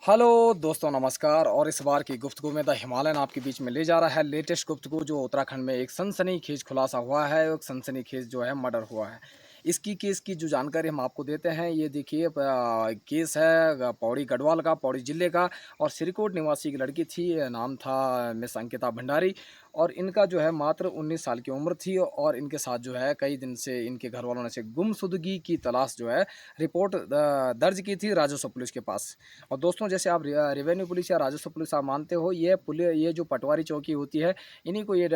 Hello दोस्तों, नमस्कार। और इस बार की गुफ्तगू में द हिमालयन आपके बीच में ले जा रहा है लेटेस्ट गुफ्तगू, जो उत्तराखंड में एक सनसनीखेज खुलासा हुआ है। एक सनसनीखेज जो है मर्डर हुआ है। इसकी केस की जो जानकारी हम आपको देते हैं, ये देखिए केस है पौड़ी गढ़वाल का, पौड़ी जिले का। और सिरकोट निवासी एक लड़की थी, नाम था मिस अंकिता भंडारी। और इनका जो है मात्र 19 साल की उम्र थी। और इनके साथ जो है कई दिन से इनके घर वालों ने से गुमशुदगी की तलाश जो है रिपोर्ट दर्ज की थी राजस्व पुलिस के पास। और दोस्तों, जैसे आप रेवेन्यू पुलिस या राजस्व पुलिस आप मानते हो, ये जो पटवारी चौकी होती है, इन्हीं को ये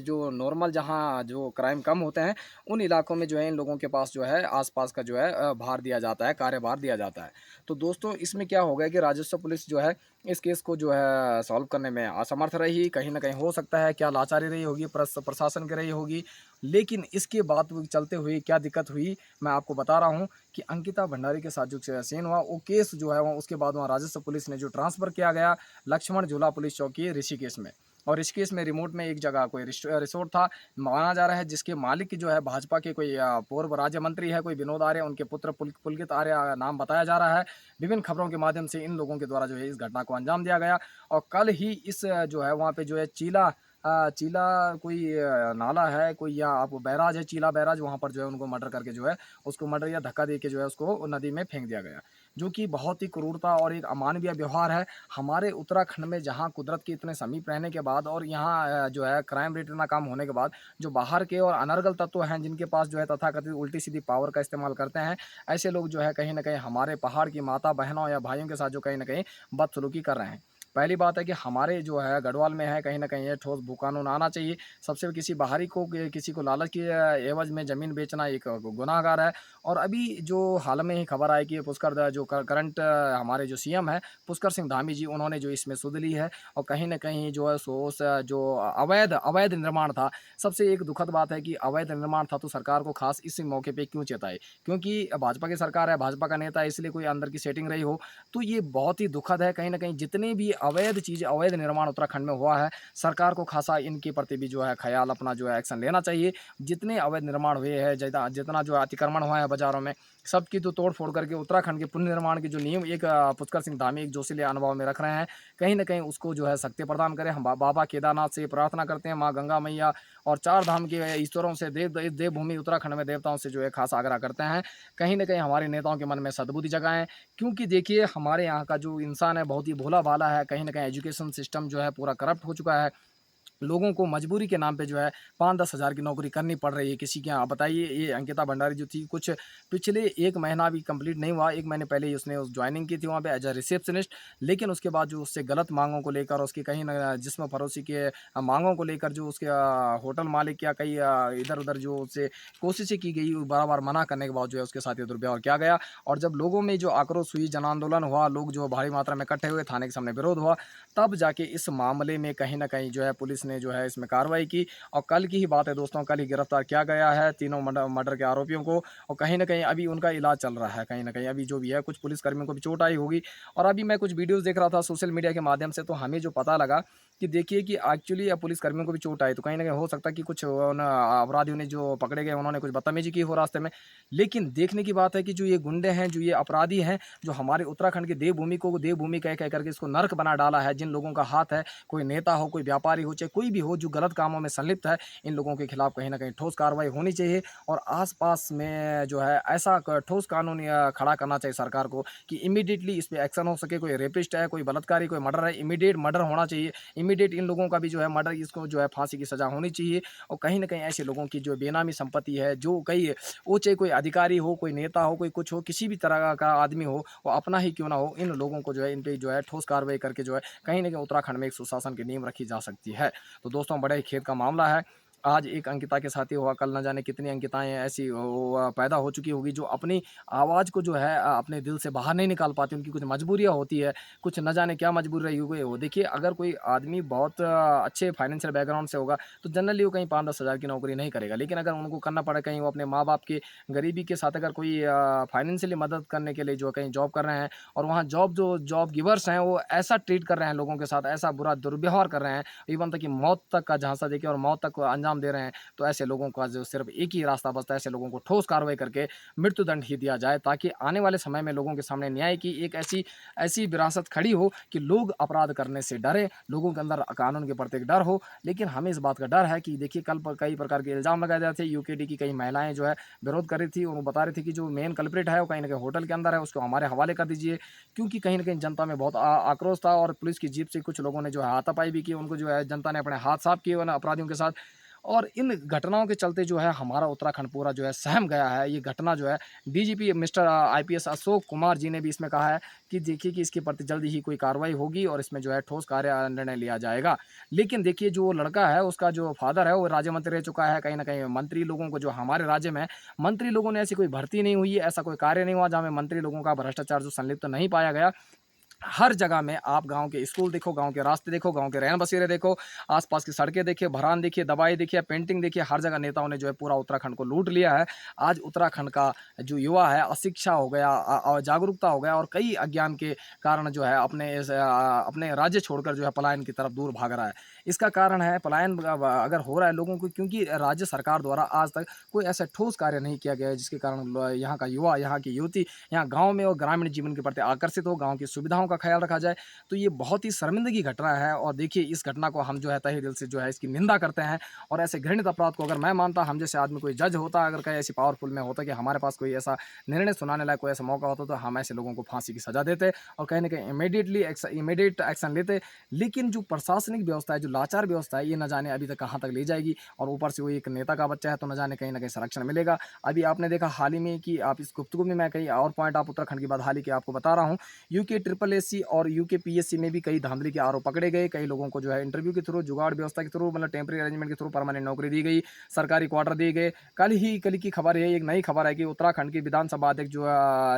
जो नॉर्मल जहाँ जो क्राइम कम होते हैं, उन इलाकों में जो है इन लोगों के पास जो है आसपास का जो है भार दिया जाता है, कार्यभार दिया जाता है। तो दोस्तों, इसमें क्या हो गया कि राजस्व पुलिस जो है इस केस को जो है सॉल्व करने में असमर्थ रही। कहीं ना कहीं हो सकता है क्या लाचारी रही होगी, प्रशासन की रही होगी। लेकिन इसके बाद चलते हुए क्या दिक्कत हुई, मैं आपको बता रहा हूँ कि अंकिता भंडारी के साथ जो सीन हुआ, वो केस जो है वहाँ उसके बाद वहाँ राजस्व पुलिस ने जो ट्रांसफ़र किया गया लक्ष्मण झूला पुलिस चौकी ऋषिकेश में। और ऋषिकेश में रिमोट में एक जगह कोई रिसोर्ट था, माना जा रहा है, जिसके मालिक जो है भाजपा के कोई पूर्व राज्य मंत्री है, कोई विनोद आर्य, उनके पुत्र पुलकित आर्य नाम बताया जा रहा है। विभिन्न खबरों के माध्यम से इन लोगों के द्वारा जो है इस घटना को अंजाम दिया गया। और कल ही इस जो है वहाँ पे जो है चीला कोई नाला है, कोई या आपको बैराज है, चीला बैराज, वहाँ पर जो है उनको मर्डर करके जो है उसको मर्डर या धक्का दे के जो है उसको नदी में फेंक दिया गया। जो कि बहुत ही क्रूरता और एक अमानवीय व्यवहार है। हमारे उत्तराखंड में जहाँ कुदरत के इतने समीप रहने के बाद और यहाँ जो है क्राइम रेट इतना कम होने के बाद, जो बाहर के और अनर्गल तत्व हैं जिनके पास जो है तथाकथित उल्टी सीधी पावर का इस्तेमाल करते हैं, ऐसे लोग जो है कहीं न कहीं हमारे पहाड़ की माता बहनों या भाइयों के साथ जो कहीं न कहीं बदसलूकी कर रहे हैं। पहली बात है कि हमारे जो है गढ़वाल में है, कहीं न कहीं ये ठोस भू कानून आना चाहिए। सबसे किसी बाहरी को किसी को लालच के एवज़ में ज़मीन बेचना एक गुनाहगार है। और अभी जो हाल में ही खबर आई कि पुष्कर जो करंट हमारे जो सीएम हैं, पुष्कर सिंह धामी जी, उन्होंने जो इसमें सुध ली है। और कहीं न कहीं जो है सो उस जो अवैध अवैध निर्माण था, सबसे एक दुखद बात है कि अवैध निर्माण था तो सरकार को ख़ास इस मौके पे क्यों चेताए? क्योंकि भाजपा की सरकार है, भाजपा का नेता है, इसलिए कोई अंदर की सेटिंग रही हो, तो ये बहुत ही दुखद है। कहीं न कहीं जितने भी अवैध चीज़, अवैध निर्माण उत्तराखंड में हुआ है, सरकार को ख़ासा इनके प्रति भी जो है ख़याल अपना जो है एक्शन लेना चाहिए। जितने अवैध निर्माण हुए हैं, जितना जितना जो अतिक्रमण हुआ है बाज़ारों में, सबकी तो तोड़-फोड़ करके उत्तराखंड के पुनर्निर्माण की जो नींव एक पुष्कर सिंह धामी एक जोशीले अनुभव में रख रहे हैं, कहीं न कहीं उसको जो है शक्ति प्रदान करें। हम बाबा केदारनाथ से प्रार्थना करते हैं, माँ गंगा मैया और 4 धाम के ईश्वरों से, देवभूमि उत्तराखंड में देवताओं से जो है ख़ास आग्रह करते हैं, कहीं न कहीं हमारे नेताओं के मन में सद्बुद्धि जगाएँ। क्योंकि देखिए, हमारे यहाँ का जो इंसान है बहुत ही भोला-भाला है, कहीं न कहीं एजुकेशन सिस्टम जो है पूरा करप्ट हो चुका है। लोगों को मजबूरी के नाम पे जो है 5-10 हज़ार की नौकरी करनी पड़ रही है किसी के यहाँ। आप बताइए, ये अंकिता भंडारी जो थी, कुछ पिछले 1 महीना भी कंप्लीट नहीं हुआ, 1 महीने पहले ही उसने जॉइनिंग की थी वहाँ पे एज़ अ रिसेप्शनिस्ट। लेकिन उसके बाद जो उससे गलत माँगों को लेकर, उसकी कहीं न जिस्म फरोशी के माँगों को लेकर, जो उसके होटल मालिक या कई इधर-उधर जो उससे कोशिशें की गई, बार-बार मना करने के बाद जो है उसके साथ ये दुर्व्यवहार किया गया। और जब लोगों में जो आक्रोश हुई, जन आंदोलन हुआ, लोग जो भारी मात्रा में इकट्ठे हुए, थाने के सामने विरोध हुआ, तब जाके इस मामले में कहीं न कहीं जो है पुलिस ने जो है इसमें कार्रवाई की। और कल की ही बात है दोस्तों, कल ही गिरफ्तार किया गया है तीनों मर्डर के आरोपियों को। और कहीं न कहीं अभी उनका इलाज चल रहा है, कहीं न कहीं अभी जो भी है, कुछ पुलिसकर्मियों को भी चोट आई होगी। और अभी मैं कुछ वीडियोज़ देख रहा था सोशल मीडिया के माध्यम से, तो हमें जो पता लगा कि देखिए कि एक्चुअली पुलिसकर्मियों को भी चोट आई, तो कहीं न कहीं हो सकता है कि कुछ उन अपराधियों ने जो पकड़े गए, उन्होंने कुछ बदतमीज़ी की हो रास्ते में। लेकिन देखने की बात है कि जो ये गुंडे हैं, जो ये अपराधी हैं, जो हमारे उत्तराखंड की देवभूमि को देवभूमि कह कर के इसको नर्क बना डाला है, जिन लोगों का हाथ है, कोई नेता हो, कोई व्यापारी हो, चाहे कोई भी हो जो गलत कामों में संलिप्त है, इन लोगों के खिलाफ कहीं न कहीं ठोस कार्रवाई होनी चाहिए। और आस-पास में जो है ऐसा ठोस कानून खड़ा करना चाहिए सरकार को कि इमीडिएटली इस पे एक्शन हो सके। कोई रेपिस्ट है, कोई बलात्कारी, कोई मर्डर है, इमीडिएट मर्डर होना चाहिए। इमीडिएट इन लोगों का भी जो है मर्डर, इसको जो है फांसी की सज़ा होनी चाहिए। और कहीं न कहीं ऐसे लोगों की जो बेनामी संपत्ति है, जो कई वो चाहे कोई अधिकारी हो, कोई नेता हो, कोई कुछ हो, किसी भी तरह का आदमी हो, वो अपना ही क्यों ना हो, इन लोगों को जो है इन पे जो है ठोस कार्रवाई करके जो है कहीं न कहीं उत्तराखंड में एक सुशासन की नींव रखी जा सकती है। तो दोस्तों, बड़े ही खेद का मामला है। आज एक अंकिता के साथ ही हुआ, कल न जाने कितनी अंकिताएँ ऐसी पैदा हो चुकी होगी जो अपनी आवाज़ को जो है अपने दिल से बाहर नहीं निकाल पाती, उनकी कुछ मजबूरियाँ होती है, कुछ न जाने क्या मजबूरी रही होगी वो। देखिए, अगर कोई आदमी बहुत अच्छे फाइनेंशियल बैकग्राउंड से होगा, तो जनरली वो कहीं 5-10 हज़ार की नौकरी नहीं करेगा। लेकिन अगर उनको करना पड़े, कहीं वो अपने माँ-बाप की गरीबी के साथ अगर कोई फाइनेंशियली मदद करने के लिए जो कहीं जॉब कर रहे हैं, और वहाँ जो जॉब गिवर्स हैं, वो ऐसा ट्रीट कर रहे हैं लोगों के साथ, ऐसा बुरा दुर्व्यवहार कर रहे हैं, इवन तक कि मौत तक का झांसा देके और मौत तक को अंजाम अंजाम दे रहे हैं, तो ऐसे लोगों का जो सिर्फ एक ही रास्ता बचता है, ऐसे लोगों को ठोस कार्रवाई करके मृत्युदंड ही दिया जाए, ताकि आने वाले समय में लोगों के सामने न्याय की एक ऐसी ऐसी विरासत खड़ी हो कि लोग अपराध करने से डरें, लोगों के अंदर कानून के प्रति एक डर हो। लेकिन हमें इस बात का डर है कि देखिए कल पर कई प्रकार के इल्ज़ाम लगाए जाते थे, यूकेडी की कई महिलाएँ जो है विरोध कर रही थी और वो बता रही थी कि जो मेन कल्प्रिट है वो कहीं न कहीं होटल के अंदर है, उसको हमारे हवाले कर दीजिए। क्योंकि कहीं न कहीं जनता में बहुत आक्रोश था और पुलिस की जीप से कुछ लोगों ने जो है हाथापाई भी की, उनको जो है जनता ने अपने हाथ साफ किए उन अपराधियों के साथ। और इन घटनाओं के चलते जो है हमारा उत्तराखंड पूरा जो है सहम गया है। ये घटना जो है DGP mister IPS Ashok Kumar ji ने भी इसमें कहा है कि देखिए कि इसके प्रति जल्दी ही कोई कार्रवाई होगी और इसमें जो है ठोस निर्णय लिया जाएगा। लेकिन देखिए जो लड़का है उसका जो फादर है वो राज्य मंत्री रह चुका है, कहीं न कहीं मंत्री लोगों को जो हमारे राज्य में मंत्री लोगों ने ऐसी कोई भर्ती नहीं हुई है, ऐसा कोई कार्य नहीं हुआ जहाँ में मंत्री लोगों का भ्रष्टाचार जो संलिप्त नहीं पाया गया। हर जगह में आप गाँव के स्कूल देखो, गाँव के रास्ते देखो, गाँव के रैन-बसेरे देखो, आस-पास की सड़कें देखिए, भरान देखिए, दवाई देखिए, पेंटिंग देखिए, हर जगह नेताओं ने जो है पूरा उत्तराखंड को लूट लिया है। आज उत्तराखंड का जो युवा है अशिक्षा हो गया, जागरूकता हो गया और कई अज्ञान के कारण जो है अपने राज्य छोड़कर जो है पलायन की तरफ दूर भाग रहा है। इसका कारण है पलायन अगर हो रहा है लोगों को, क्योंकि राज्य सरकार द्वारा आज तक कोई ऐसा ठोस कार्य नहीं किया गया है जिसके कारण यहाँ का युवा, यहाँ की युवती, यहाँ गाँव में और ग्रामीण जीवन के प्रति आकर्षित हो, गाँव की सुविधाओं का ख्याल रखा जाए। तो ये बहुत ही शर्मिंदगी घटना है और देखिए इस घटना को हम जो है तहे दिल से जो है इसकी निंदा करते हैं। और ऐसे घृणित अपराध को अगर मैं मानता, हम जैसे आदमी कोई जज होता, अगर कहीं ऐसी पावरफुल में होता कि हमारे पास कोई ऐसा निर्णय सुनाने लायक कोई ऐसा मौका होता, तो हम ऐसे लोगों को फांसी की सजा देते और कहीं न कहीं इमीडिएट एक्शन लेते। लेकिन जो प्रशासनिक व्यवस्था है, जो लाचार व्यवस्था है, ये न जाने अभी तक कहाँ तक ले जाएगी और ऊपर से वो एक नेता का बच्चा है, तो न जाने कहीं न कहीं संरक्षण मिलेगा। अभी आपने देखा हाल ही में कि आप इस गुफ्तगू में मैं कई और पॉइंट आप उत्तराखंड की बदहाली के आपको बता रहा हूँ। यूके ट्रिपल एससी और यूके पीएससी में भी कई धांधली के आरोप पकड़े गए। कई लोगों को जो है इंटरव्यू के थ्रू, जुगाड़ व्यवस्था के थ्रू, मतलब टेम्परेरी अरेंजमेंट के थ्रू परमानेंट नौकरी दी गई, सरकारी क्वार्टर दिए गए। कल की खबर है, एक नई खबर है कि उत्तराखंड की विधानसभा अध्यक्ष जो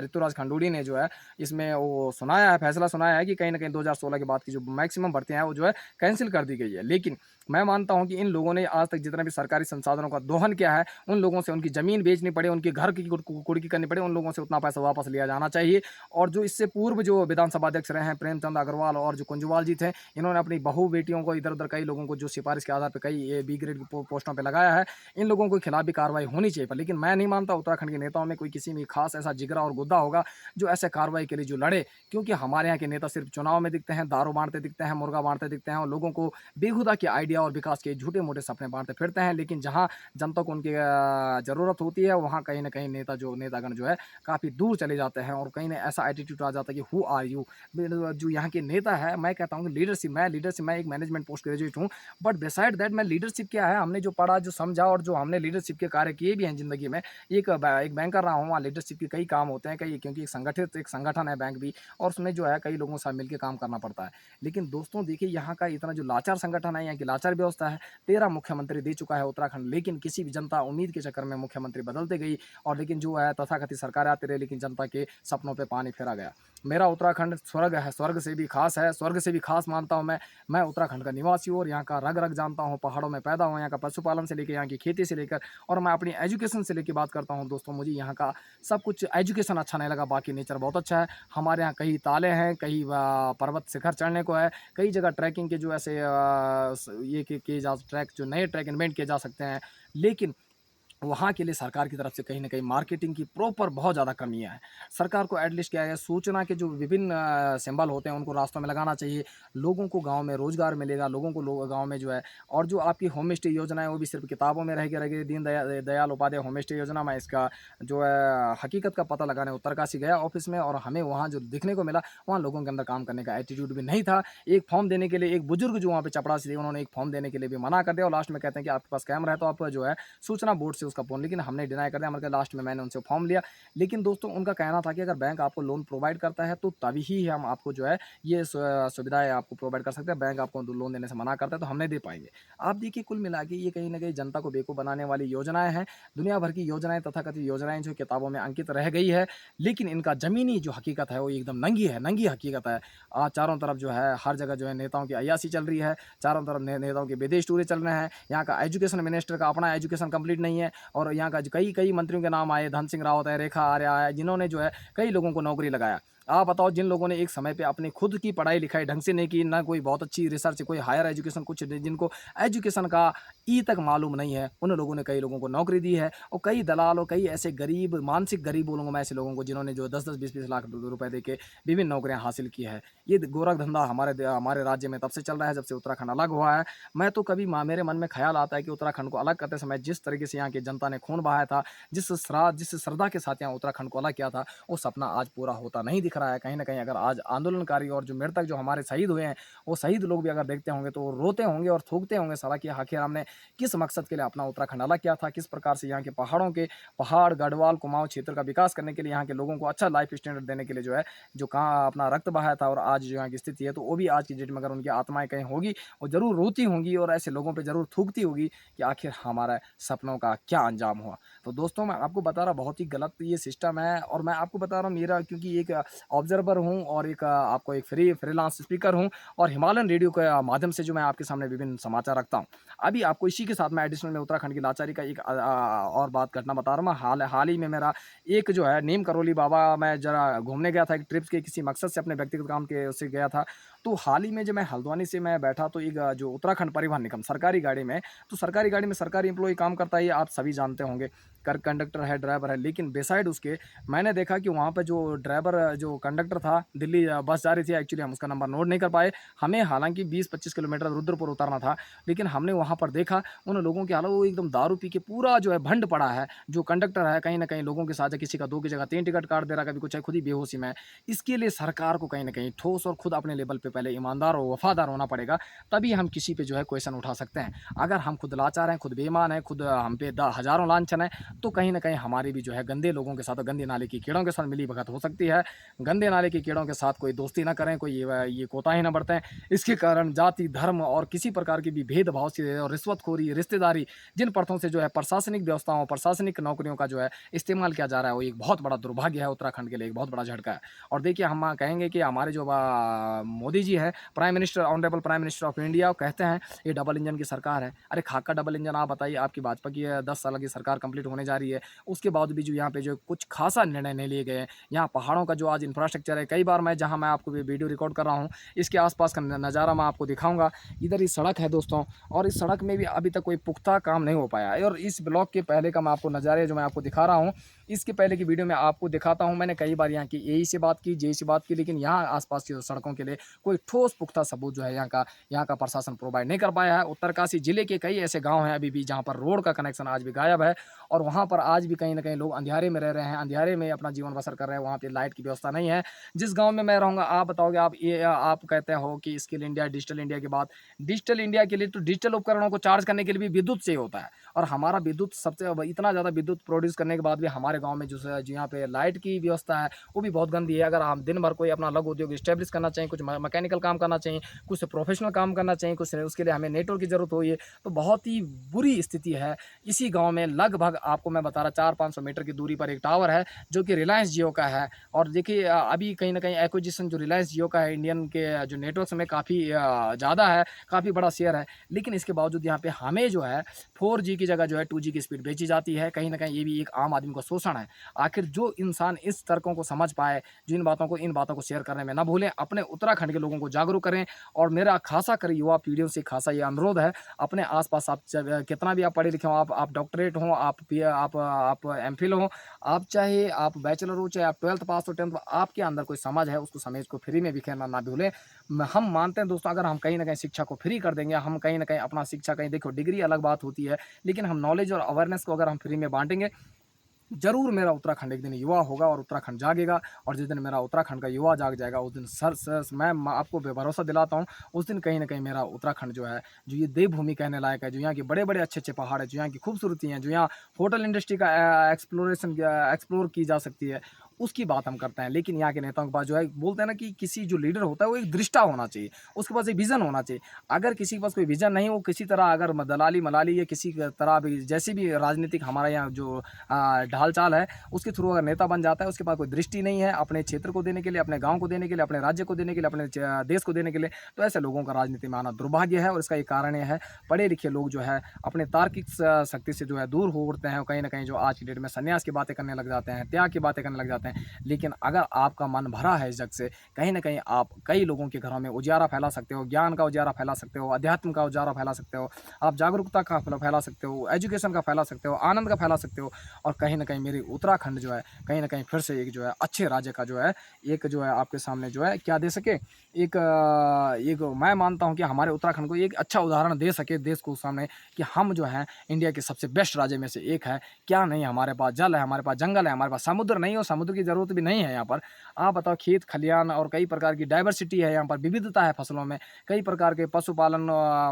ऋतुराज खंडूड़ी ने जो है इसमें वो सुनाया है, फैसला सुनाया है कि कहीं न कहीं 2016 के बाद की जो मैक्सिमम भर्तियाँ हैं वो जो है कैंसल कर दी गई है। लेकिन मैं मानता हूँ कि इन लोगों ने आज तक जितने भी सरकारी संसाधनों का दोहन किया है, उन लोगों से उनकी ज़मीन बेचनी पड़े, उनके घर की कुर्की करनी पड़े, उन लोगों से उतना पैसा वापस लिया जाना चाहिए। और जो इससे पूर्व जो विधानसभा अध्यक्ष रहे हैं प्रेमचंद अग्रवाल और जो कुंजवाल जी थे, इन्होंने अपनी बहू बेटियों को इधर-उधर कई लोगों को जो सिफारिश के आधार पे कई बी ग्रेड की पोस्टों पे लगाया है। इन लोगों के खिलाफ भी कार्रवाई होनी चाहिए। पर लेकिन मैं नहीं मानता उत्तराखंड के नेताओं में कोई किसी में खास ऐसा जिगरा और गुद्दा होगा जो ऐसे कार्रवाई के लिए जो लड़े। क्योंकि हमारे यहाँ के नेता सिर्फ चुनाव में दिखते हैं, दारू बाँटते दिखते हैं, मुर्गा बाँटते दिखते हैं और लोगों को बेहुदा के आइडिया और विकास के झूठे-मूठे सपने बाँटते फिरते हैं। लेकिन जहाँ जनता को उनकी ज़रूरत होती है, वहाँ कहीं न कहीं नेतागण जो है काफ़ी दूर चले जाते हैं और कहीं न ऐसा एटीट्यूड आ जाता है कि हू आर यू? जो यहाँ के नेता है, मैं कहता हूँ कि लीडरशिप, मैं एक मैनेजमेंट पोस्ट ग्रेजुएट हूँ, बट बिसाइड दैट मैं लीडरशिप क्या है, हमने जो पढ़ा, जो समझा और जो हमने लीडरशिप के कार्य किए भी हैं ज़िंदगी में। एक बैंकर रहा हूँ, वहाँ लीडरशिप के कई काम होते हैं, कई, क्योंकि एक संगठन है बैंक भी और उसमें जो है कई लोगों के साथ मिलके काम करना पड़ता है। लेकिन दोस्तों देखिए यहाँ का इतना जो लाचार संगठन है, यहाँ की लाचार व्यवस्था है, 13 मुख्यमंत्री दे चुका है उत्तराखंड, लेकिन किसी भी जनता उम्मीद के चक्कर में मुख्यमंत्री बदलते गई और लेकिन जो है तथाकथित सरकारें आती रही, लेकिन जनता के सपनों पे पानी फेरा गया। मेरा उत्तराखंड स्वर्ग है, स्वर्ग से भी ख़ास है, स्वर्ग से भी ख़ास मानता हूँ मैं। मैं उत्तराखंड का निवासी हूँ और यहाँ का रग-रग जानता हूँ, पहाड़ों में पैदा हुआ, यहाँ का पशुपालन से लेके यहाँ की खेती से लेकर और मैं अपनी एजुकेशन से लेके बात करता हूँ दोस्तों, मुझे यहाँ का सब कुछ एजुकेशन अच्छा नहीं लगा, बाकी नेचर बहुत अच्छा है। हमारे यहाँ कई ताले हैं, कई पर्वत शिखर चढ़ने को है, कई जगह ट्रैकिंग के जो ऐसे ये किए जा ट्रैक जो नए ट्रैक इन्वेंट किए जा सकते हैं। लेकिन वहाँ के लिए सरकार की तरफ से कहीं न कहीं मार्केटिंग की प्रॉपर बहुत ज़्यादा कमियाँ हैं। सरकार को एटलीस्ट क्या है, सूचना के जो विभिन्न सिंबल होते हैं उनको रास्तों में लगाना चाहिए। लोगों को गाँव में रोज़गार मिलेगा, लोगों को गाँव में जो है और जो आपकी होम स्टे योजना है वो भी सिर्फ़ किताबों में रह गई। दीनदयाल उपाध्याय होम स्टे योजना, मैं इसका जो है हकीकत का पता लगाने उत्तरकाशी गया ऑफ़िस में और हमें वहाँ जो दिखने को मिला, वहाँ लोगों के अंदर काम करने का एटीट्यूड भी नहीं था। एक फ़ॉर्म देने के लिए एक बुज़ुर्ग जो वहाँ पे चपरासी थे, उन्होंने एक फ़ॉर्म देने के लिए भी मना कर दिया और लास्ट में कहते हैं कि आपके पास कैमरा है तो आप जो है सूचना बोर्ड से उसका फ़ोन, लेकिन हमने डिनाई कर दिया। हमने कहा लास्ट में मैंने उनसे फॉर्म लिया। लेकिन दोस्तों उनका कहना था कि अगर बैंक आपको लोन प्रोवाइड करता है तो तभी ही हम आपको जो है ये सुविधाएँ आपको प्रोवाइड कर सकते हैं। बैंक आपको लोन देने से मना करता है तो हम नहीं दे पाएँगे। आप देखिए कुल मिला के ये कहीं न कहीं जनता को बेवकूफ़ बनाने वाली योजनाएँ हैं। दुनिया भर की योजनाएँ तथाकथित योजनाएँ जो किताबों में अंकित रह गई है, लेकिन इनका ज़मीनी जो हकीकत है वो एकदम नंगी है, नंगी हकीकत है। चारों तरफ जो है हर जगह जो है नेताओं की अय्याशी चल रही है, चारों तरफ नेताओं के विदेश टूरे चल रहे हैं। यहाँ का एजुकेशन मिनिस्टर का अपना एजुकेशन कंप्लीट नहीं है और यहाँ का जो कई मंत्रियों के नाम आए, धन सिंह रावत है, रेखा आर्या है, जिन्होंने जो है कई लोगों को नौकरी लगाया। आप बताओ, जिन लोगों ने एक समय पे अपनी खुद की पढ़ाई-लिखाई ढंग से नहीं की, ना कोई बहुत अच्छी रिसर्च, कोई हायर एजुकेशन, कुछ जिनको एजुकेशन का ई तक मालूम नहीं है, उन लोगों ने कई लोगों को नौकरी दी है और कई दलाल और कई ऐसे गरीब, मानसिक गरीब बोलूँगा मैं ऐसे लोगों को, जिन्होंने जो 10-10, 20-20 लाख रुपए देके विभिन्न नौकरियाँ हासिल की है। ये गोरख धंधा हमारे राज्य में तब से चल रहा है जब से उत्तराखंड अलग हुआ है। मैं तो कभी मेरे मन में ख्याल आता है कि उत्तराखंड को अलग करते समय जिस तरीके से यहाँ की जनता ने खून बहाया था, जिस श्रद्धा के साथ यहाँ उत्तराखंड को अलग किया था, वो सपना आज पूरा होता नहीं दिख रहा है। कहीं न कहीं अगर आज आंदोलनकारी और जो मृतक जो हमारे शहीद हुए हैं, वो शहीद लोग भी अगर देखते होंगे तो वो रोते होंगे और थूकते होंगे साला कि आखिर हमने किस मकसद के लिए अपना उत्तराखंड अलग किया था, किस प्रकार से यहाँ के पहाड़, गढ़वाल, कुमाऊँ क्षेत्र का विकास करने के लिए, यहाँ के लोगों को अच्छा लाइफ स्टैंडर्ड देने के लिए जो है, जो कहाँ अपना रक्त बहाया था और आज जो यहाँ की स्थिति है, तो वो भी आज की डेट में अगर उनकी आत्माएँ कहीं होगी, वो ज़रूर रोती होंगी और ऐसे लोगों पे ज़रूर थूकती होगी कि आखिर हमारा सपनों का क्या अंजाम हुआ। तो दोस्तों, मैं आपको बता रहा बहुत ही गलत ये सिस्टम है और मैं आपको बता रहा हूँ, मेरा क्योंकि एक ऑब्जर्वर हूँ और एक आपको एक फ्रीलांस स्पीकर हूँ और हिमालयन रेडियो के माध्यम से जो मैं आपके सामने विभिन्न समाचार रखता हूँ। अभी आपको इसी के साथ मैं एडिशनल में उत्तराखंड की लाचारी का एक और बात घटना बता रहा हूँ। मैं हाल ही में मेरा एक जो है नीम करोली बाबा, मैं ज़रा घूमने गया था एक ट्रिप के किसी मकसद से, अपने व्यक्तिगत काम के उससे गया था। तो हाल ही में जब मैं हल्द्वानी से मैं बैठा तो एक जो उत्तराखंड परिवहन निगम सरकारी गाड़ी में, तो सरकारी गाड़ी में सरकारी एम्प्लॉयी काम करता है, ये आप सभी जानते होंगे। कंडक्टर है, ड्राइवर है, लेकिन बिसाइड उसके मैंने देखा कि वहाँ पे जो ड्राइवर जो कंडक्टर था, दिल्ली बस जा रही थी, एक्चुअली हम उसका नंबर नोट नहीं कर पाए। हमें हालाँकि 20-25 किलोमीटर रुद्रपुर उतरना था, लेकिन हमने वहाँ पर देखा उन लोगों की हालत, वो एकदम दारू पी के पूरा जो है भंड पड़ा है। जो कंडक्टर है कहीं न कहीं लोगों के साथ है, किसी का 2 की जगह 3 टिकट काट दे रहा है, कभी कुछ है, खुद ही बेहोशी में है। इसके लिए सरकार को कहीं न कहीं ठोस और खुद अपने लेवल पे पहले ईमानदार और वफ़ादार होना पड़ेगा, तभी हम किसी पे जो है क्वेश्चन उठा सकते हैं। अगर हम खुद लाचार हैं, खुद बेईमान हैं, खुद हम पे द हज़ारों लांछन हैं, तो कहीं न कहीं हमारी भी जो है गंदे लोगों के साथ और गंदे नाले के कीड़ों के साथ मिली-भगत हो सकती है। गंदे नाले के कीड़ों के साथ कोई दोस्ती ना करें, कोई ये कोताही ना बरतें। इसके कारण जाति, धर्म और किसी प्रकार की भी भेदभाव से और रिश्वतखोरी, रिश्तेदारी, जिन प्रथाओं से जो है प्रशासनिक व्यवस्थाओं, प्रशासनिक नौकरियों का जो है इस्तेमाल किया जा रहा है, वो एक बहुत बड़ा दुर्भाग्य है, उत्तराखंड के लिए एक बहुत बड़ा झटका है। और देखिए, हम कहेंगे कि हमारे जो मोदी जी हैं, prime minister, honourable prime minister of India, वो कहते हैं ये डबल इंजन की सरकार है। अरे खाका डबल इंजन, आप बताइए, आपकी भाजपा की 10 साल की सरकार कंप्लीट होने जा रही है, उसके बाद भी जो यहाँ पे जो कुछ खासा निर्णय नहीं लिए गए हैं। यहाँ पहाड़ों का जो आज इंफ्रास्ट्रक्चर है, कई बार मैं जहाँ मैं आपको वीडियो रिकॉर्ड कर रहा हूँ, इसके आसपास का नज़ारा मैं आपको दिखाऊंगा। इधर ही सड़क है दोस्तों, और इस सड़क में भी अभी तक कोई पुख्ता काम नहीं हो पाया है। और इस ब्लॉक के पहले का मैं आपको नज़ारे जो मैं आपको दिखा रहा हूँ, इसके पहले की वीडियो में आपको दिखाता हूँ। मैंने कई बार यहाँ की एई से बात की, जेई से बात की, लेकिन यहाँ आसपास की सड़कों के लिए कोई ठोस पुख्ता सबूत जो है यहाँ का प्रशासन प्रोवाइड नहीं कर पाया है। उत्तरकाशी जिले के कई ऐसे गाँव हैं अभी भी जहाँ पर रोड का कनेक्शन आज भी गायब है, और वहाँ पर आज भी कहीं न कहीं लोग अंधियारे में रह रहे हैं, अंधियारे में अपना जीवन बसर कर रहे हैं, वहाँ पे लाइट की व्यवस्था नहीं है। जिस गाँव में मैं रहूँगा, आप बताओगे, आप कहते हो कि स्किल इंडिया, डिजिटल इंडिया की बात, डिजिटल इंडिया के लिए तो डिजिटल उपकरणों को चार्ज करने के लिए भी विद्युत चाहिए होता है, और हमारा विद्युत सबसे अब इतना ज़्यादा विद्युत प्रोड्यूस करने के बाद भी हमारे गाँव में जो यहाँ पे लाइट की व्यवस्था है, वो भी बहुत गंदी है। अगर हम दिन भर कोई अपना लघु उद्योग स्टैब्लिश करना चाहिए, कुछ मैकेनिकल काम करना चाहिए, कुछ प्रोफेशनल काम करना चाहिए, कुछ उसके लिए हमें नेटवर्क की ज़रूरत हुई है, तो बहुत ही बुरी स्थिति है। इसी गाँव में लगभग आपको मैं बता रहा, 400-500 मीटर की दूरी पर एक टावर है, जो कि रिलायंस जियो का है। और देखिए, अभी कहीं न कहीं एक्विजिशन जो रिलायंस जियो का है, इंडियन के जो नेटवर्क्स में काफ़ी ज़्यादा है, काफ़ी बड़ा शेयर है। लेकिन इसके बावजूद यहाँ पे हमें जो है 4G की जगह जो है 2G की स्पीड बेची जाती है। कहीं न कहीं ये भी एक आम आदमी का शोषण है। आखिर जो इंसान इस तर्कों को समझ पाए, जो इन बातों को शेयर करने में ना भूलें, अपने उत्तराखंड के लोगों को जागरूक करें। और मेरा खासा कर युवा पीढ़ियों से खासा ये अनुरोध है, अपने आस-पास आप कितना भी आप पढ़े लिखे हों, आप डॉक्टरेट हों, आप एमफिल हों, आप चाहे आप बैचलर हो, चाहे आप 12th पास हो, 10th, आपके अंदर कोई समझ है, उसको समझ को फ्री में बिखेरना ना भूलें। हम मानते हैं दोस्तों, अगर हम कहीं न कहीं शिक्षा को फ्री कर देंगे, हम कहीं न कहीं अपना शिक्षा, कहीं देखो डिग्री अलग बात होती है, लेकिन हम नॉलेज और अवेयरनेस को अगर हम फ्री में बाँटेंगे, ज़रूर मेरा उत्तराखंड एक दिन युवा होगा और उत्तराखंड जागेगा। और जिस दिन मेरा उत्तराखंड का युवा जाग जाएगा, उस दिन मैं आपको भरोसा दिलाता हूँ, उस दिन कहीं न कहीं मेरा उत्तराखंड जो है, जो ये देवभूमि कहने लायक है, जो यहाँ के बड़े-बड़े अच्छे-अच्छे पहाड़ हैं, जो यहाँ की खूबसूरती हैं, जो यहाँ होटल इंडस्ट्री का एक्सप्लोर की जा सकती है, उसकी बात हम करते हैं। लेकिन यहाँ के नेताओं के पास जो है, बोलते हैं ना कि किसी जो लीडर होता है, वो एक दृष्टा होना चाहिए, उसके पास एक विज़न होना चाहिए। अगर किसी के पास कोई विज़न नहीं, वो किसी तरह अगर दलाली-मलाली या किसी तरह भी जैसी भी राजनीतिक हमारे यहाँ जो ढाल-चाल है, उसके थ्रू अगर नेता बन जाता है, उसके पास कोई दृष्टि नहीं है अपने क्षेत्र को देने के लिए, अपने गाँव को देने के लिए, अपने राज्य को देने के लिए, अपने देश को देने के लिए, तो ऐसे लोगों का राजनीति में आना दुर्भाग्य है। और इसका एक कारण ये है, पढ़े लिखे लोग जो है अपने तार्किक शक्ति से जो है दूर हो उठते हैं, और कहीं न कहीं जो आज की डेट में सन्यास की बातें करने लग जाते हैं, त्याग की बातें करने लग जाते हैं। हैं। लेकिन अगर आपका मन भरा है इस जग से, कहीं न कहीं आप कई लोगों के घरों में उजियारा फैला सकते हो, ज्ञान का उजियारा फैला सकते हो, अध्यात्म का उजियारा फैला सकते हो, आप जागरूकता का फैला सकते हो, एजुकेशन का फैला सकते हो, आनंद का फैला सकते हो। और कहीं न कहीं मेरी उत्तराखंड जो है, कहीं न कहीं फिर से एक जो है अच्छे राज्य का जो है, एक जो है आपके सामने जो है क्या दे सके, एक मैं मानता हूँ कि हमारे उत्तराखंड को एक अच्छा उदाहरण दे सके देश को सामने, कि हम जो हैं इंडिया के सबसे बेस्ट राज्य में से एक है। क्या नहीं, हमारे पास जल है, हमारे पास जंगल है, हमारे पास समुद्र नहीं, और समुद्र की ज़रूरत भी नहीं है यहाँ पर। आप बताओ, खेत खलियान और कई प्रकार की डाइवर्सिटी है यहाँ पर, विविधता है फसलों में, कई प्रकार के पशुपालन,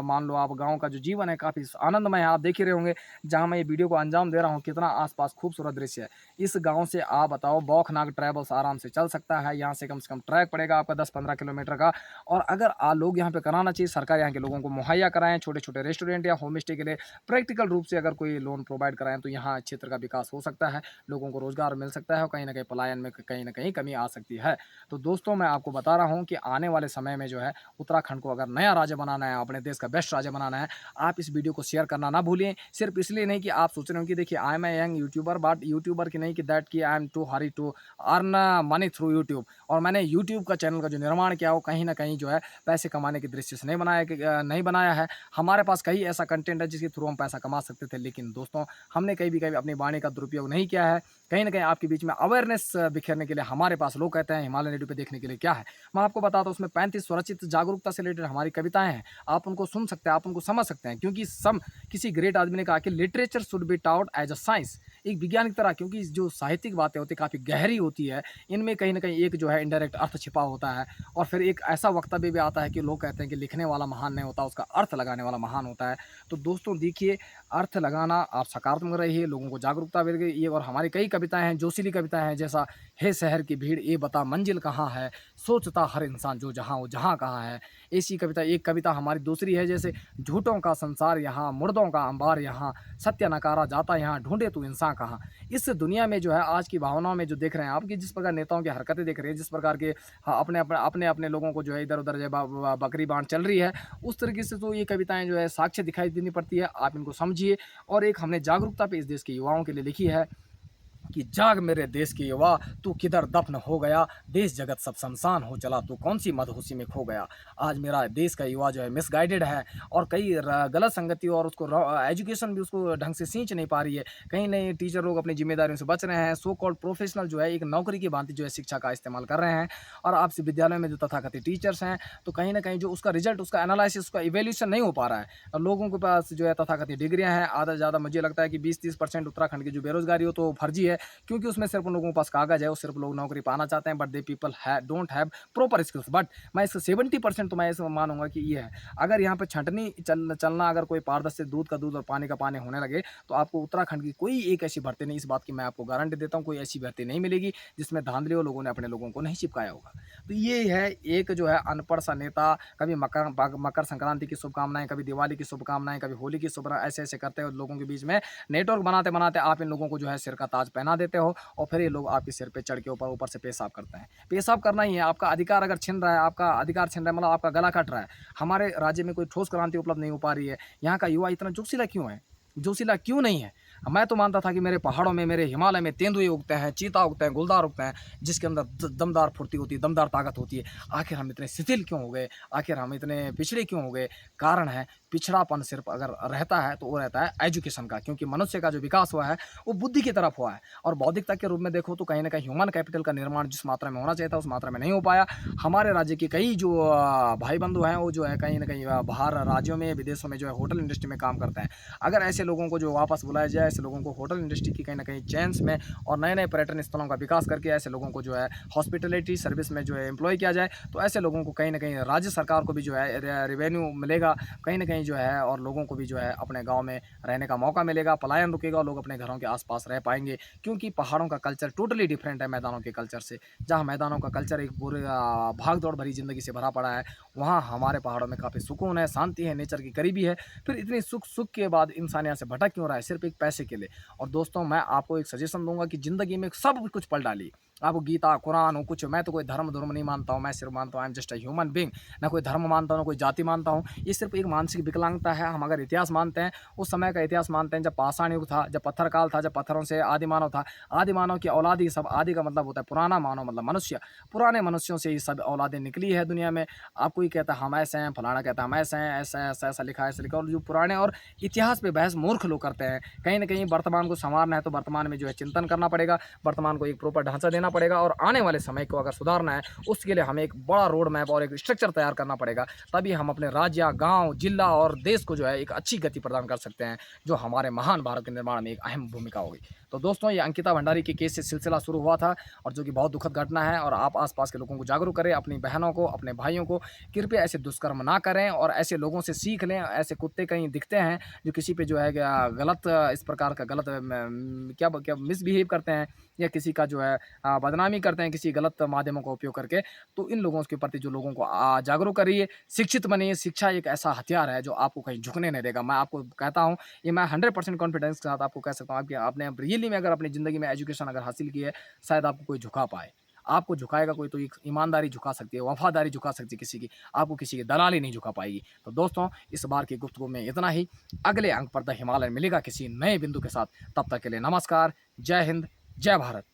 मान लो आप गाँव का जो जीवन है काफ़ी आनंदमय है। आप देख ही रहे होंगे जहाँ मैं ये वीडियो को अंजाम दे रहा हूँ, कितना आस-पास खूबसूरत दृश्य है। इस गाँव से आप बताओ बौखनाग ट्रैवल्स आराम से चल सकता है, यहाँ से कम ट्रैक पड़ेगा आपका 10-15 किलोमीटर का। और अगर लोग यहाँ पे कराना चाहिए, सरकार यहाँ के लोगों को मुहैया कराएँ, छोटे-छोटे रेस्टोरेंट या होम स्टे के लिए प्रैक्टिकल रूप से अगर कोई लोन प्रोवाइड कराएँ, तो यहाँ क्षेत्र का विकास हो सकता है, लोगों को रोज़गार मिल सकता है और कहीं न कहीं पलायन में कहीं न कहीं कमी आ सकती है। तो दोस्तों, मैं आपको बता रहा हूँ कि आने वाले समय में जो है उत्तराखंड को अगर नया राज्य बनाना है, अपने देश का बेस्ट राज्य बनाना है, आप इस वीडियो को शेयर करना ना भूलिए। सिर्फ़ इसलिए नहीं कि आप सोच रहे हो कि देखिए I am a young YouTuber, but YouTuber की नहीं कि दैट कि I am to hurry to earn money through YouTube. और मैंने यूट्यूब का चैनल का जो निर्माण किया वो कहीं न कहीं जो है पैसे कमाने के दृष्टि से नहीं बनाया है। हमारे पास कई ऐसा कंटेंट है जिसके थ्रू हम पैसा कमा सकते थे, लेकिन दोस्तों हमने कहीं भी अपनी वाणी का दुरुपयोग नहीं किया है। कहीं न कहीं आपके बीच में अवेयरनेस बिखेरने के लिए हमारे पास, लोग कहते हैं हिमालय रेडियो पे देखने के लिए क्या है? मैं आपको बताता हूँ, उसमें 35 स्वरचित जागरूकता से रिलेटेड हमारी कविताएँ हैं। आप उनको सुन सकते हैं, आप उनको समझ सकते हैं, क्योंकि किसी ग्रेट आदमी ने कहा कि literature should be taught as a science, एक विज्ञान की तरह, क्योंकि जो साहित्यिक बातें होती हैं काफ़ी गहरी होती है। इनमें कहीं न कहीं एक जो है इनडायरेक्ट अर्थ छिपा होता है, और फिर एक ऐसा वक्तव्य भी आता है कि लोग कहते हैं कि लिखने वाला महान नहीं होता, उसका अर्थ लगाने वाला महान होता है। तो दोस्तों देखिए, अर्थ लगाना, आप सकारात्मक रहिए, लोगों को जागरूकता बढ़ाइए। और हमारी कई कविताएँ हैं, जोशीली कविताएँ हैं, जैसा हे शहर की भीड़ ये बता मंजिल कहाँ है, सोचता हर इंसान जो जहाँ वो जहाँ कहाँ है। ऐसी कविता, एक कविता हमारी दूसरी है, जैसे झूठों का संसार यहाँ, मुर्दों का अंबार यहाँ, सत्य नकारा जाता यहाँ, ढूँढे तू इंसान कहाँ। इस दुनिया में जो है आज की भावनाओं में जो देख रहे हैं आप, कि जिस प्रकार नेताओं की हरकतें देख रहे हैं, जिस प्रकार के अपने लोगों को जो है इधर-उधर जो है बकरी बाँट चल रही है, उस तरीके से तो ये कविताएँ जो है साक्ष्य दिखाई देनी पड़ती है। आप इनको समझिए। और एक हमने जागरूकता पे इस देश के युवाओं के लिए लिखी है कि जाग मेरे देश के युवा, तू किधर दफन हो गया, देश जगत सब शमशान हो चला, तू कौन सी मदहोशी में खो गया। आज मेरा देश का युवा जो है मिसगाइडेड है, और कई गलत संगति, और उसको एजुकेशन भी उसको ढंग से सींच नहीं पा रही है। कहीं नहीं, टीचर लोग अपनी जिम्मेदारियों से बच रहे हैं, सो कॉल्ड प्रोफेशनल जो है एक नौकरी की भांति जो है शिक्षा का इस्तेमाल कर रहे हैं। और आपसे विद्यालय में जो तथाकथित टीचर्स हैं, तो कहीं ना कहीं जो उसका रिजल्ट, उसका एनालिसिस, उसका इवेल्यूशन नहीं हो पा रहा है। और लोगों के पास जो है तथाकथित डिग्रियां हैं, आधा से ज़्यादा मुझे लगता है कि 20-30% उत्तराखंड की जो बेरोजगारी हो तो फर्जी है, क्योंकि उसमें सिर्फ उन लोगों के पास कागज है, वो सिर्फ लोग नौकरी पाना चाहते हैं, but they people don't have proper skills. But मैं इसका 70% तो मैं ऐसे मानूंगा कि ये है। अगर यहाँ पे छंटनी चलना, अगर कोई पारदर्शी दूध का दूध और पानी का पानी होने लगे, तो आपको उत्तराखंड की कोई एक ऐसी भर्ती नहीं, इस बात की मैं आपको गारंटी देता हूँ, कोई ऐसी भर्ती नहीं मिलेगी जिसमें धांधली हो, लोगों ने अपने लोगों को नहीं चिपकाया होगा। तो ये है एक जो है अनपढ़ सा नेता, कभी मकर संक्रांति की शुभकामनाएं, कभी दिवाली की शुभकामनाएं, कभी होली की शुभ, ऐसे ऐसे करते हो लोगों के बीच में नेटवर्क बनाते बनाते आप इन लोगों को जो है सिर का ताज पहना देते हो, और फिर ये लोग आपके सिर पे चढ़ के ऊपर ऊपर से पेशाब करते हैं। पेशाब करना ही है, आपका अधिकार अगर छिन रहा है, आपका अधिकार छिन रहा है, मतलब आपका गला कट रहा है। हमारे राज्य में कोई ठोस क्रांति उपलब्ध नहीं हो पा रही है। यहाँ का युवा इतना जोशीला क्यों है, जोशीला क्यों नहीं है? मैं तो मानता था कि मेरे पहाड़ों में, मेरे हिमालय में तेंदुए उगते हैं, चीता उगते हैं, गुलदार उगते हैं, जिसके अंदर दमदार फुर्ती होती है, दमदार ताकत होती है। आखिर हम इतने शिथिल क्यों हो गए? आखिर हम इतने पिछड़े क्यों हो गए? कारण है पिछड़ापन। सिर्फ अगर रहता है तो वो रहता है एजुकेशन का, क्योंकि मनुष्य का जो विकास हुआ है वो बुद्धि की तरफ हुआ है। और बौद्धिकता के रूप में देखो तो कहीं ना कहीं ह्यूमन कैपिटल का निर्माण जिस मात्रा में होना चाहिए था उस मात्रा में नहीं हो पाया। हमारे राज्य के कई जो भाई बंधु हैं वो जो है कहीं ना कहीं बाहर राज्यों में, विदेशों में जो है होटल इंडस्ट्री में काम करते हैं। अगर ऐसे लोगों को जो वापस बुलाया जाए, ऐसे लोगों को होटल इंडस्ट्री की कहीं ना कहीं चेन्स में और नए नए पर्यटन स्थलों का विकास करके ऐसे लोगों को जो है हॉस्पिटलिटी सर्विस में जो है एम्प्लॉय किया जाए, तो ऐसे लोगों को कहीं ना कहीं राज्य सरकार को भी जो है रेवेन्यू मिलेगा कहीं ना कहीं जो है, और लोगों को भी जो है अपने गाँव में रहने का मौका मिलेगा, पलायन रुकेगा और लोग अपने घरों के आसपास रह पाएंगे। क्योंकि पहाड़ों का कल्चर टोटली डिफरेंट है मैदानों के कल्चर से। जहाँ मैदानों का कल्चर एक पूरे भाग दौड़ भरी ज़िंदगी से भरा पड़ा है, वहाँ हमारे पहाड़ों में काफ़ी सुकून है, शांति है, नेचर की करीबी है। फिर इतनी सुख के बाद इंसान यहाँ से भटक क्यों रहा है, सिर्फ एक पैसे के लिए? और दोस्तों मैं आपको एक सजेशन दूंगा कि ज़िंदगी में सब कुछ पल डालिए। आपको गीता, कुरान हो कुछ, मैं तो कोई धर्म नहीं मानता हूँ, मैं सिर्फ मानता हूँ I am just a human being. ना कोई धर्म मानता हूँ, ना कोई जाति मानता हूँ। ये सिर्फ एक मानसिक विकलांगता है। हम अगर इतिहास मानते हैं, उस समय का इतिहास मानते हैं जब पाषाण युग था, जब पत्थर काल था, जब पत्थरों से आदि मानव था। आदि मानव की औलाद ही सब, आदि का मतलब होता है पुराना मानव मतलब मनुष्य। पुराने मनुष्यों से ये सब औलादें निकली है दुनिया में। आप कोई कहता है हम ऐसे हैं, फलाना कहता है हम ऐसे हैं, ऐसा लिखा है, ऐसा लिखा है। और जो पुराने और इतिहास पे बहस मूर्ख लोग करते हैं। कहीं न कहीं वर्तमान को सँवारना है तो वर्तमान में जो है चिंतन करना पड़ेगा, वर्तमान को एक प्रॉपर ढाँचा देना पड़ेगा और आने वाले समय को अगर सुधारना है, उसके लिए हमें एक बड़ा रोड मैप और एक स्ट्रक्चर तैयार करना पड़ेगा। तभी हम अपने राज्य, गाँव, जिला और देश को जो है एक अच्छी गति प्रदान कर सकते हैं, जो हमारे महान भारत के निर्माण में एक अहम भूमिका होगी। तो दोस्तों, ये अंकिता भंडारी के केस से सिलसिला शुरू हुआ था और जो कि बहुत दुखद घटना है, और आप आस-पास के लोगों को जागरूक करें, अपनी बहनों को, अपने भाइयों को। कृपया ऐसे दुष्कर्म ना करें और ऐसे लोगों से सीख लें। ऐसे कुत्ते कहीं दिखते हैं जो किसी पे जो है गलत इस प्रकार का गलत क्या मिसबिहेव करते हैं या किसी का जो है बदनामी करते हैं किसी गलत माध्यमों का उपयोग करके। तो इन लोगों के प्रति जो लोगों को जागरूक करिए, शिक्षित बनिए। शिक्षा एक ऐसा हथियार है जो आपको कहीं झुकने नहीं देगा। मैं आपको कहता हूँ, ये मैं 100% कॉन्फिडेंस के साथ आपको कह सकता हूँ कि आपने अब रियली में अगर अपनी ज़िंदगी में एजुकेशन अगर हासिल की है, शायद आपको कोई झुका पाए। आपको झुकाएगा कोई तो एक ईमानदारी झुका सकती है, वफ़ादारी झुका सकती है किसी की, आपको किसी की दलाली नहीं झुका पाएगी। तो दोस्तों, इस बार की गुफ्तगू में इतना ही। अगले अंक पर द हिमालय मिलेगा किसी नए बिंदु के साथ। तब तक के लिए नमस्कार, जय हिंद, जय भारत।